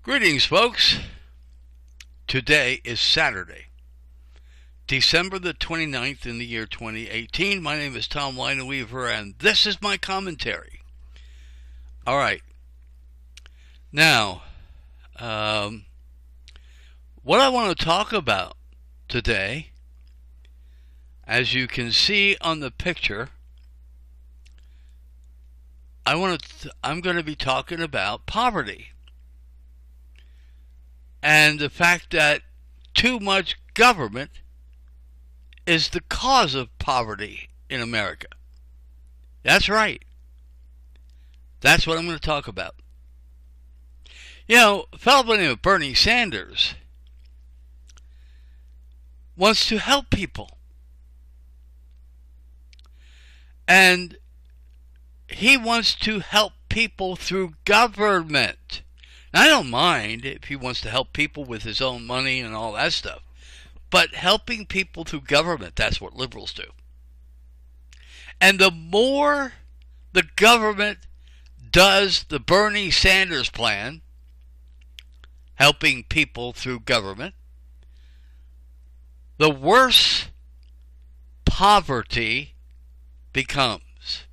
Greetings, folks. Today is Saturday, December the 29th in the year 2018. My name is Tom Weiner-Weaver, and this is my commentary. All right. Now, what I want to talk about today, as you can see on the picture, I'm going to be talking about poverty. And the fact that too much government is the cause of poverty in America. That's right. That's what I'm going to talk about. You know, a fellow by the name of Bernie Sanders wants to help people. And he wants to help people through government. Now, I don't mind if he wants to help people with his own money and all that stuff. But helping people through government, that's what liberals do. And the more the government does the Bernie Sanders plan, helping people through government, the worse poverty becomes.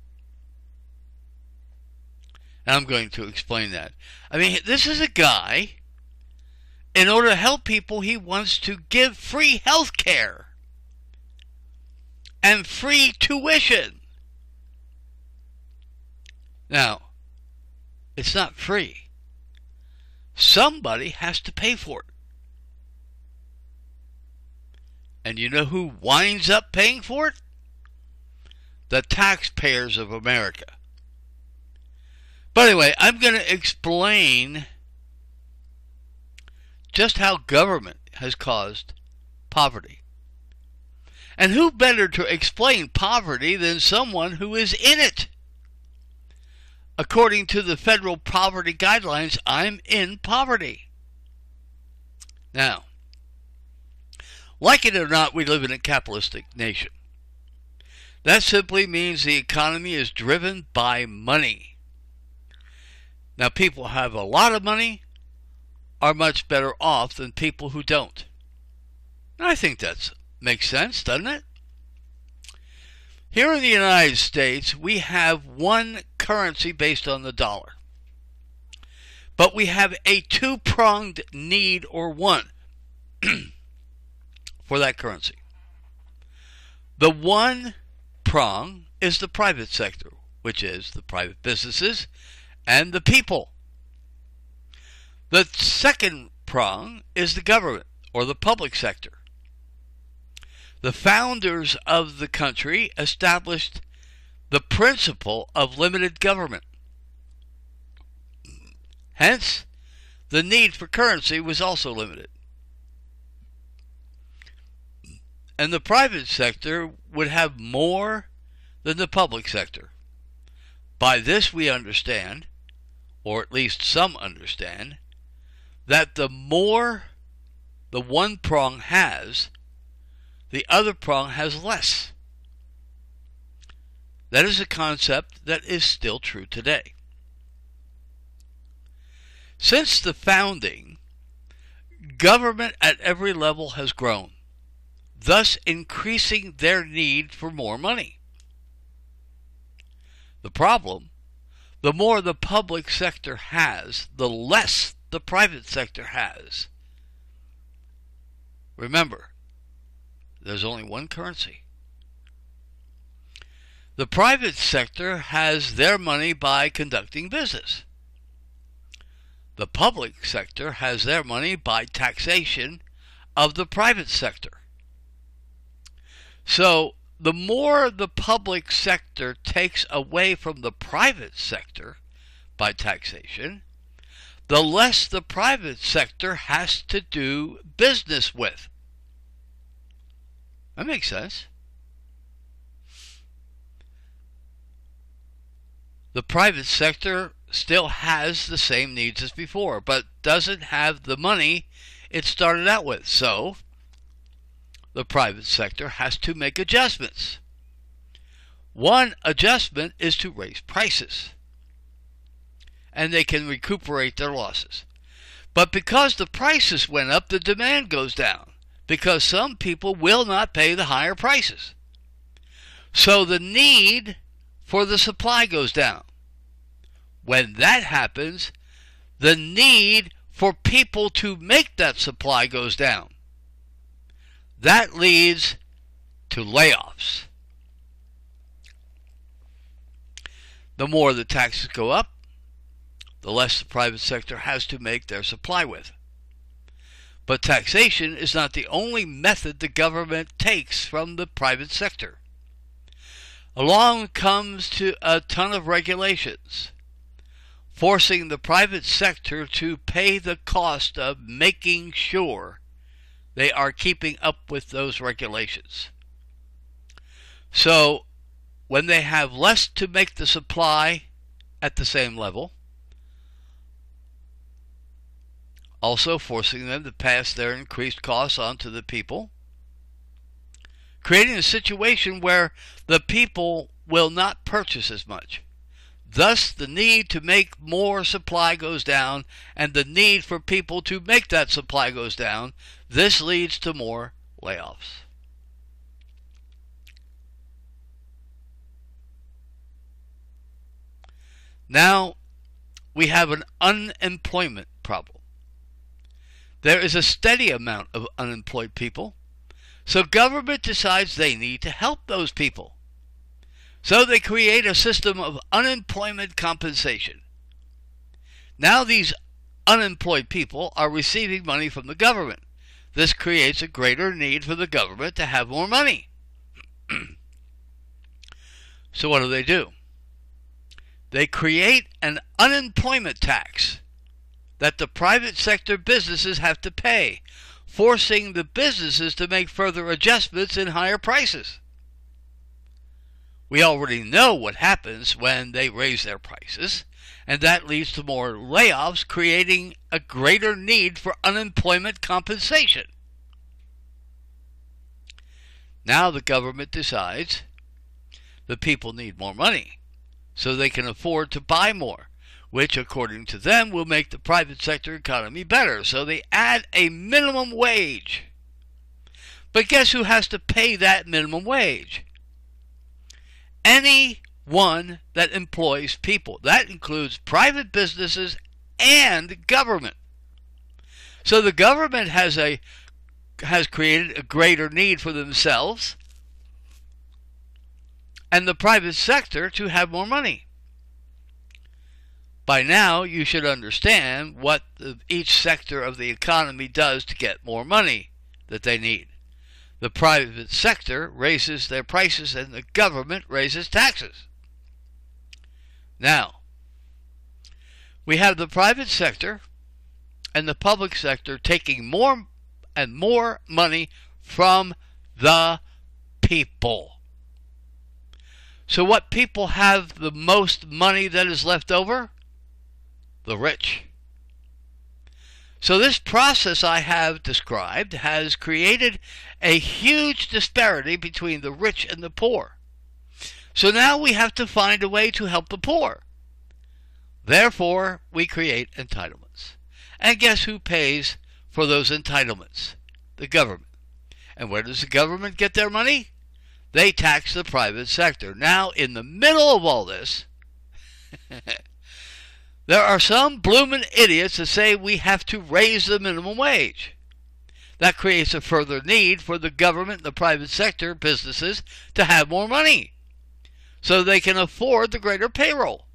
And I'm going to explain that. I mean, this is a guy, in order to help people, he wants to give free health care and free tuition. Now, it's not free. Somebody has to pay for it. And you know who winds up paying for it? The taxpayers of America. But anyway, I'm going to explain just how government has caused poverty. And who better to explain poverty than someone who is in it? According to the federal poverty guidelines, I'm in poverty. Now, like it or not, we live in a capitalistic nation. That simply means the economy is driven by money. Now, people who have a lot of money are much better off than people who don't. I think that makes sense, doesn't it? Here in the United States, we have one currency based on the dollar. But we have a two-pronged need or want for that currency. The one prong is the private sector, which is the private businesses and the people. The second prong is the government, or the public sector. The founders of the country established the principle of limited government. Hence, the need for currency was also limited. And the private sector would have more than the public sector. By this we understand, or at least some understand, that the more the one prong has, the other prong has less. That is a concept that is still true today. Since the founding, government at every level has grown, thus increasing their need for more money. The problem: the more the public sector has, the less the private sector has. Remember, there's only one currency. The private sector has their money by conducting business. The public sector has their money by taxation of the private sector. So, the more the public sector takes away from the private sector by taxation, the less the private sector has to do business with. That makes sense. The private sector still has the same needs as before, but doesn't have the money it started out with. So, the private sector has to make adjustments. One adjustment is to raise prices, and they can recuperate their losses. But because the prices went up, the demand goes down, because some people will not pay the higher prices. So the need for the supply goes down. When that happens, the need for people to make that supply goes down. That leads to layoffs. The more the taxes go up, the less the private sector has to make their supply with. But taxation is not the only method the government takes from the private sector. Along comes to a ton of regulations, forcing the private sector to pay the cost of making sure they are keeping up with those regulations. So, when they have less to make the supply at the same level, also forcing them to pass their increased costs on to the people, creating a situation where the people will not purchase as much. Thus, the need to make more supply goes down, and the need for people to make that supply goes down. This leads to more layoffs. Now, we have an unemployment problem. There is a steady amount of unemployed people, so government decides they need to help those people. So they create a system of unemployment compensation. Now these unemployed people are receiving money from the government. This creates a greater need for the government to have more money. So what do? They create an unemployment tax that the private sector businesses have to pay, forcing the businesses to make further adjustments in higher prices. We already know what happens when they raise their prices, and that leads to more layoffs, creating a greater need for unemployment compensation. Now the government decides the people need more money, so they can afford to buy more, which, according to them, will make the private sector economy better. So they add a minimum wage. But guess who has to pay that minimum wage? Anyone that employs people. That includes private businesses and government. So the government has created a greater need for themselves and the private sector to have more money. By now, you should understand what each sector of the economy does to get more money that they need. The private sector raises their prices and the government raises taxes. Now, we have the private sector and the public sector taking more and more money from the people. So what people have the most money that is left over? The rich. So this process I have described has created a huge disparity between the rich and the poor. So now we have to find a way to help the poor. Therefore, we create entitlements. And guess who pays for those entitlements? The government. And where does the government get their money? They tax the private sector. Now, in the middle of all this, there are some bloomin' idiots that say we have to raise the minimum wage. That creates a further need for the government and the private sector businesses to have more money so they can afford the greater payroll.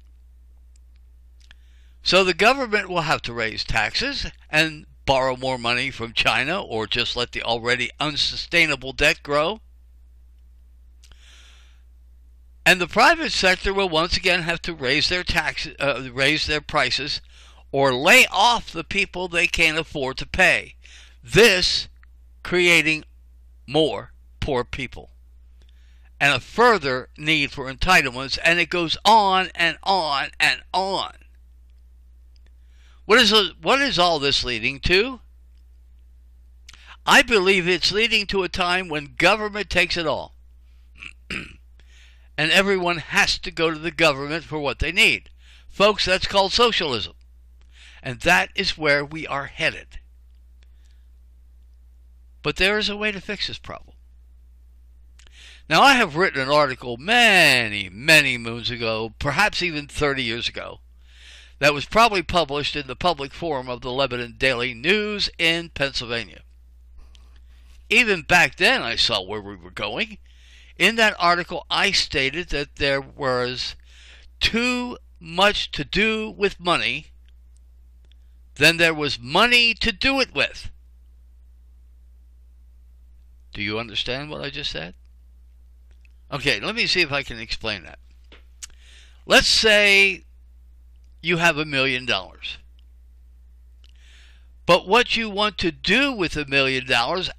So the government will have to raise taxes and borrow more money from China or just let the already unsustainable debt grow. And the private sector will once again have to raise their taxes, raise their prices, or lay off the people they can't afford to pay. This creating more poor people and a further need for entitlements, and it goes on and on and on. What is all this leading to? I believe it's leading to a time when government takes it all. And everyone has to go to the government for what they need. Folks, that's called socialism. And that is where we are headed. But there is a way to fix this problem. Now, I have written an article many, many moons ago, perhaps even 30 years ago, that was probably published in the public forum of the Lebanon Daily News in Pennsylvania. Even back then, I saw where we were going. In that article, I stated that there was too much to do with money than there was money to do it with. Do you understand what I just said? Okay, let me see if I can explain that. Let's say you have $1 million. But what you want to do with $1 million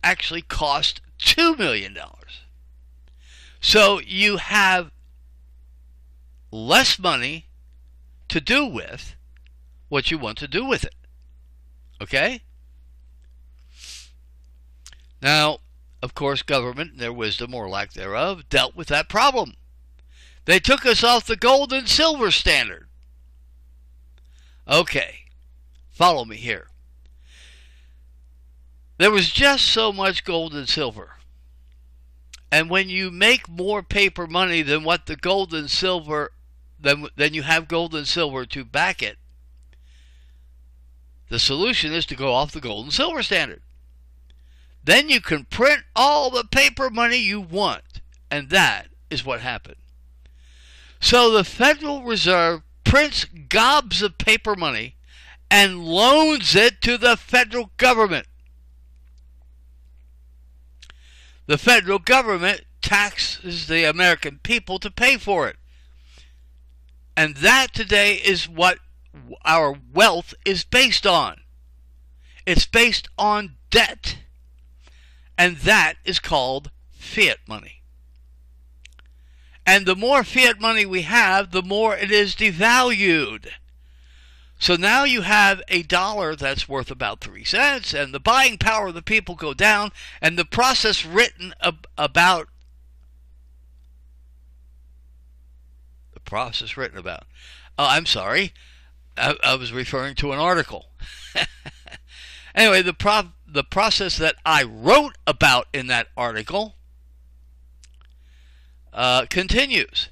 actually costs $2 million. So you have less money to do with what you want to do with it. Okay? Now, of course, government, in their wisdom or lack thereof, dealt with that problem. They took us off the gold and silver standard. Okay, follow me here. There was just so much gold and silver. And when you make more paper money than what the gold and silver, than you have gold and silver to back it, the solution is to go off the gold and silver standard. Then you can print all the paper money you want. And that is what happened. So the Federal Reserve prints gobs of paper money and loans it to the federal government. The federal government taxes the American people to pay for it. And that today is what our wealth is based on. It's based on debt. And that is called fiat money. And the more fiat money we have, the more it is devalued. So now you have a dollar that's worth about 3 cents, and the buying power of the people go down, and the process written about I'm sorry, I was referring to an article. Anyway, the process that I wrote about in that article continues.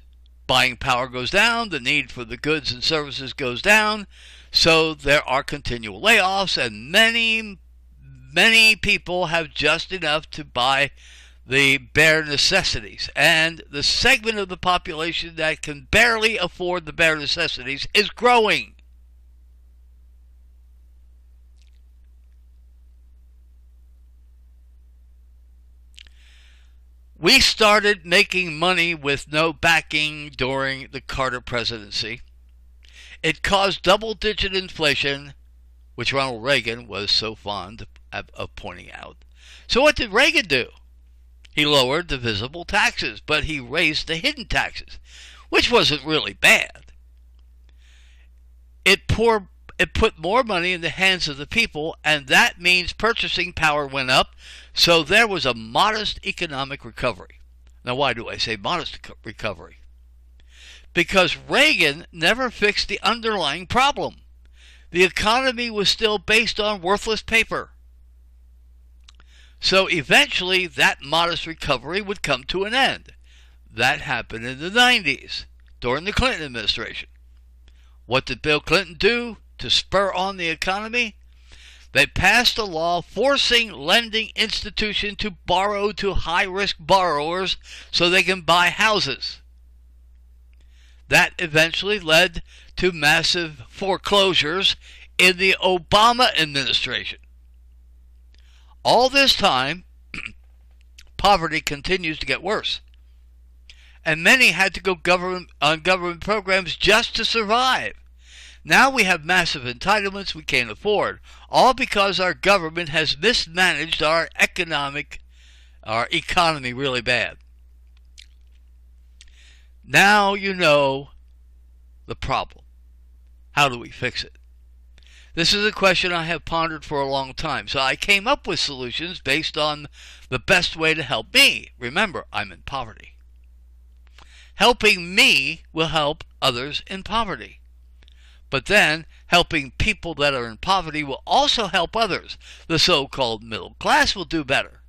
Buying power goes down, the need for the goods and services goes down, so there are continual layoffs, and many, many people have just enough to buy the bare necessities. And the segment of the population that can barely afford the bare necessities is growing. We started making money with no backing during the Carter presidency. It caused double-digit inflation, which Ronald Reagan was so fond of pointing out. So what did Reagan do? He lowered the visible taxes, but he raised the hidden taxes, which wasn't really bad. It put more money in the hands of the people, and that means purchasing power went up, so there was a modest economic recovery. Now, why do I say modest recovery? Because Reagan never fixed the underlying problem. The economy was still based on worthless paper. So eventually, that modest recovery would come to an end. That happened in the 90s, during the Clinton administration. What did Bill Clinton do to spur on the economy? They passed a law forcing lending institutions to borrow to high-risk borrowers so they can buy houses. That eventually led to massive foreclosures in the Obama administration. All this time, poverty continues to get worse. And many had to go on government programs just to survive. Now we have massive entitlements we can't afford, all because our government has mismanaged our economy really bad. Now you know the problem. How do we fix it? This is a question I have pondered for a long time, so I came up with solutions based on the best way to help me. Remember, I'm in poverty. Helping me will help others in poverty. But then, helping people that are in poverty will also help others. The so-called middle class will do better.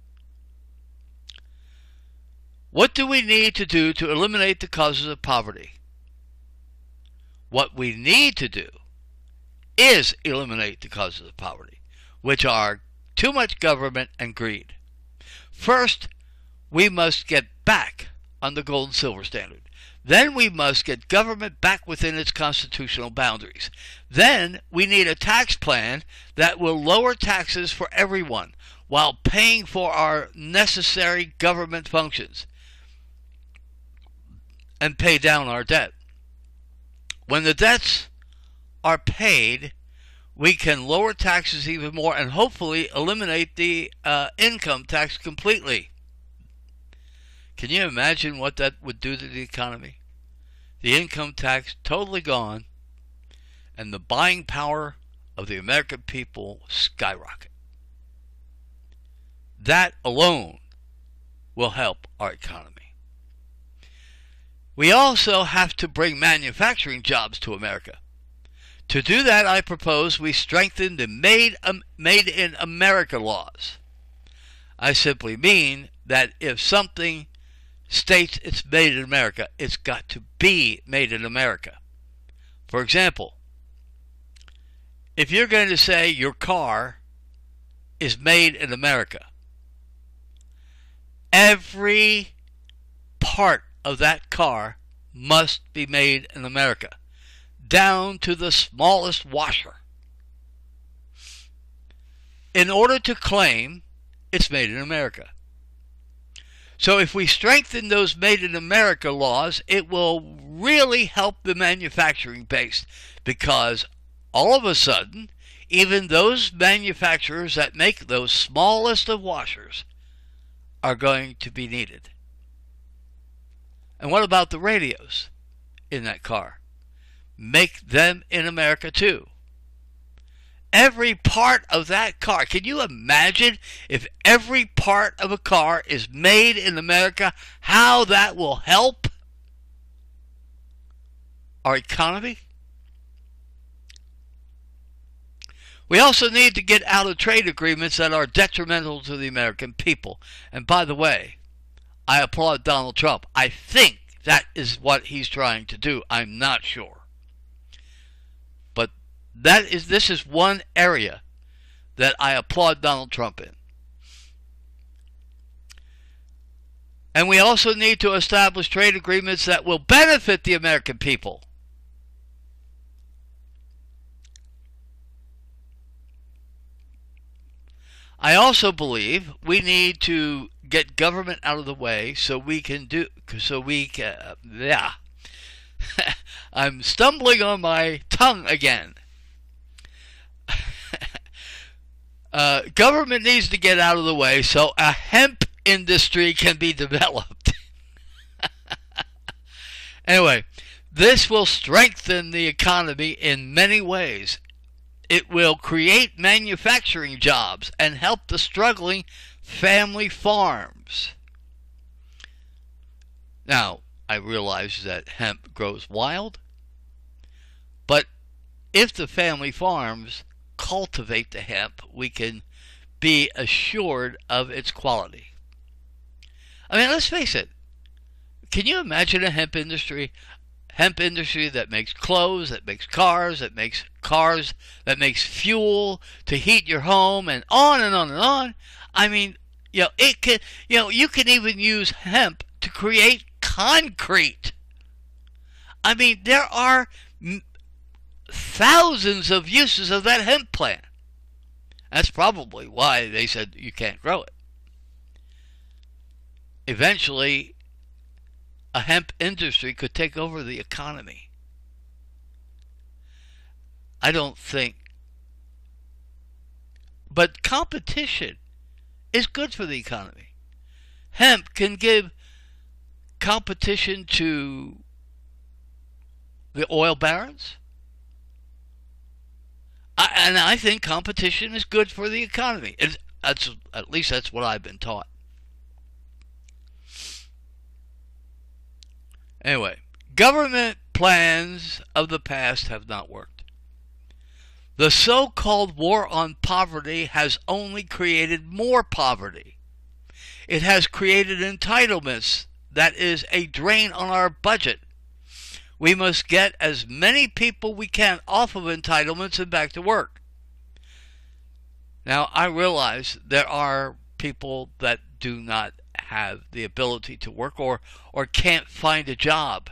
What do we need to do to eliminate the causes of poverty? What we need to do is eliminate the causes of poverty, which are too much government and greed. First, we must get back on the gold and silver standard. Then we must get government back within its constitutional boundaries. Then we need a tax plan that will lower taxes for everyone while paying for our necessary government functions and pay down our debt. When the debts are paid, we can lower taxes even more and hopefully eliminate the income tax completely. Can you imagine what that would do to the economy? The income tax totally gone, and the buying power of the American people skyrocket. That alone will help our economy. We also have to bring manufacturing jobs to America. To do that, I propose we strengthen the Made in America laws. I simply mean that if something states it's made in America, it's got to be made in America. For example, if you're going to say your car is made in America, every part of that car must be made in America, down to the smallest washer, in order to claim it's made in America. So if we strengthen those Made in America laws, it will really help the manufacturing base, because all of a sudden, even those manufacturers that make those smallest of washers are going to be needed. And what about the radios in that car? Make them in America too. Every part of that car. Can you imagine if every part of a car is made in America, how that will help our economy? We also need to get out of trade agreements that are detrimental to the American people. And by the way, I applaud Donald Trump. I think that is what he's trying to do. I'm not sure. But this is one area that I applaud Donald Trump in. And we also need to establish trade agreements that will benefit the American people. I also believe we need to get government out of the way so we can I'm stumbling on my tongue again. Government needs to get out of the way so a hemp industry can be developed. Anyway, this will strengthen the economy in many ways. It will create manufacturing jobs and help the struggling family farms. Now, I realize that hemp grows wild, but if the family farms cultivate the hemp, we can be assured of its quality. I mean, let's face it. Can you imagine a hemp industry? Hemp industry that makes clothes, that makes cars, that makes fuel to heat your home, and on and on and on. I mean, you can even use hemp to create concrete. I mean, there are thousands of uses of that hemp plant. That's probably why they said you can't grow it. Eventually, a hemp industry could take over the economy. I don't think. But competition is good for the economy. Hemp can give competition to the oil barons. And I think competition is good for the economy. At least that's what I've been taught. Anyway, government plans of the past have not worked. The so-called war on poverty has only created more poverty. It has created entitlements that is a drain on our budget. We must get as many people we can off of entitlements and back to work. Now, I realize there are people that do not have the ability to work or can't find a job.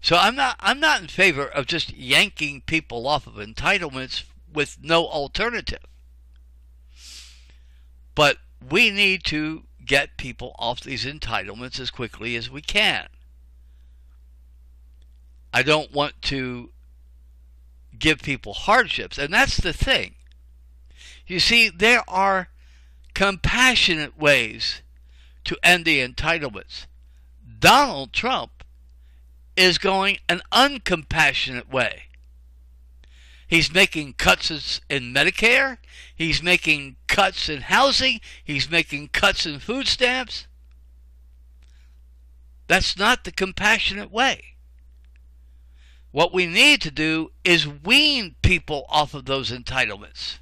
So I'm not in favor of just yanking people off of entitlements with no alternative. But we need to get people off these entitlements as quickly as we can. I don't want to give people hardships, and that's the thing. You see, there are compassionate ways to end the entitlements. Donald Trump is going an uncompassionate way. He's making cuts in Medicare. He's making cuts in housing. He's making cuts in food stamps. That's not the compassionate way. What we need to do is wean people off of those entitlements.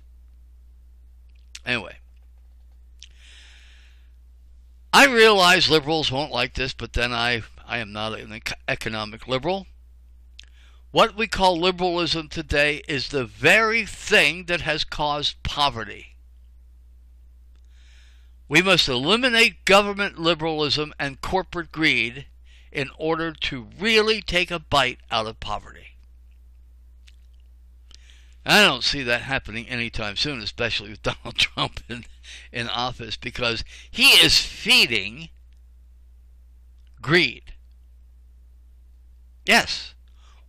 Anyway, I realize liberals won't like this, but then I am not an economic liberal. What we call liberalism today is the very thing that has caused poverty. We must eliminate government liberalism and corporate greed in order to really take a bite out of poverty. I don't see that happening anytime soon, especially with Donald Trump in office, because he is feeding greed. Yes,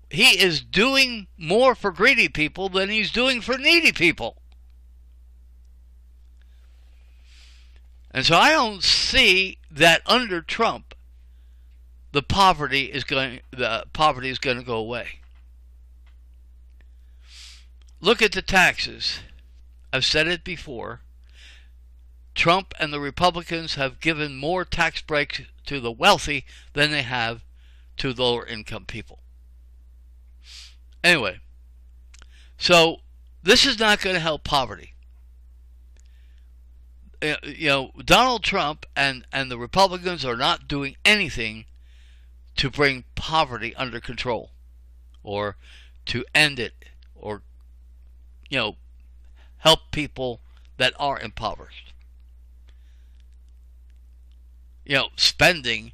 he is doing more for greedy people than he's doing for needy people. And so I don't see that under Trump the poverty is going to go away. Look at the taxes. I've said it before. Trump and the Republicans have given more tax breaks to the wealthy than they have to lower income people. Anyway, so this is not going to help poverty. Donald Trump and the Republicans are not doing anything to bring poverty under control or to end it or help people that are impoverished. Spending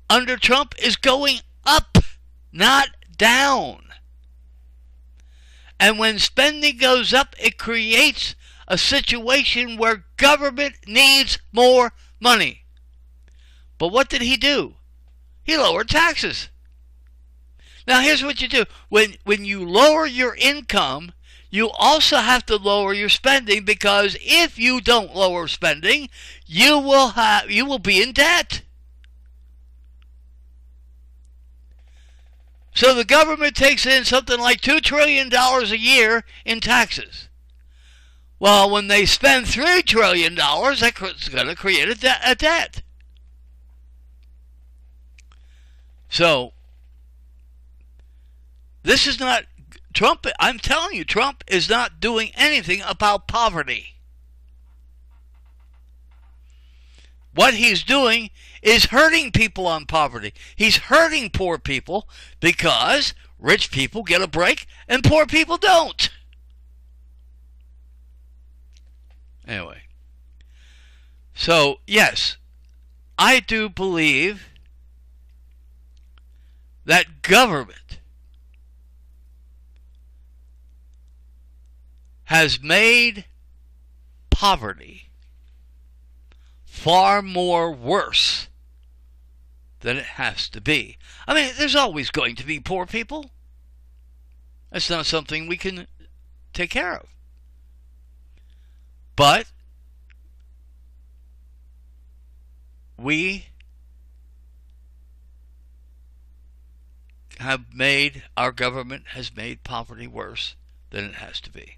under Trump is going up, not down. And when spending goes up, it creates a situation where government needs more money. But what did he do? He lowered taxes. Now here's what you do. When you lower your income, you also have to lower your spending, because if you don't lower spending, you will be in debt. So the government takes in something like $2 trillion a year in taxes. Well, when they spend $3 trillion, that's going to create a debt. So, this is not Trump. I'm telling you, Trump is not doing anything about poverty. What he's doing is hurting people on poverty. He's hurting poor people because rich people get a break and poor people don't. Anyway, so yes, I do believe that government has made poverty far more worse than it has to be. I mean, there's always going to be poor people. That's not something we can take care of. But our government has made poverty worse than it has to be.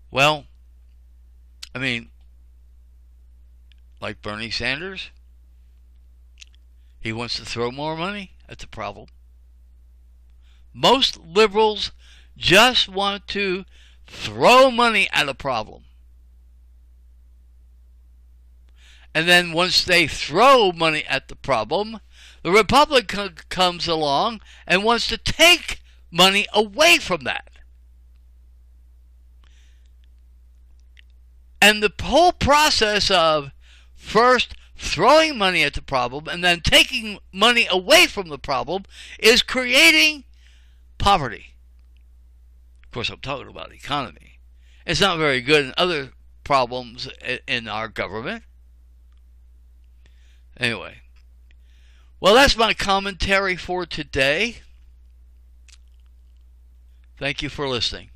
Well, I mean, like Bernie Sanders, he wants to throw more money at the problem. Most liberals just want to throw money at a problem. And then once they throw money at the problem, the Republican comes along and wants to take money away from that. And the whole process of first throwing money at the problem and then taking money away from the problem is creating poverty. Of course, I'm talking about economy. It's not very good in other problems in our government. Anyway, well, that's my commentary for today. Thank you for listening.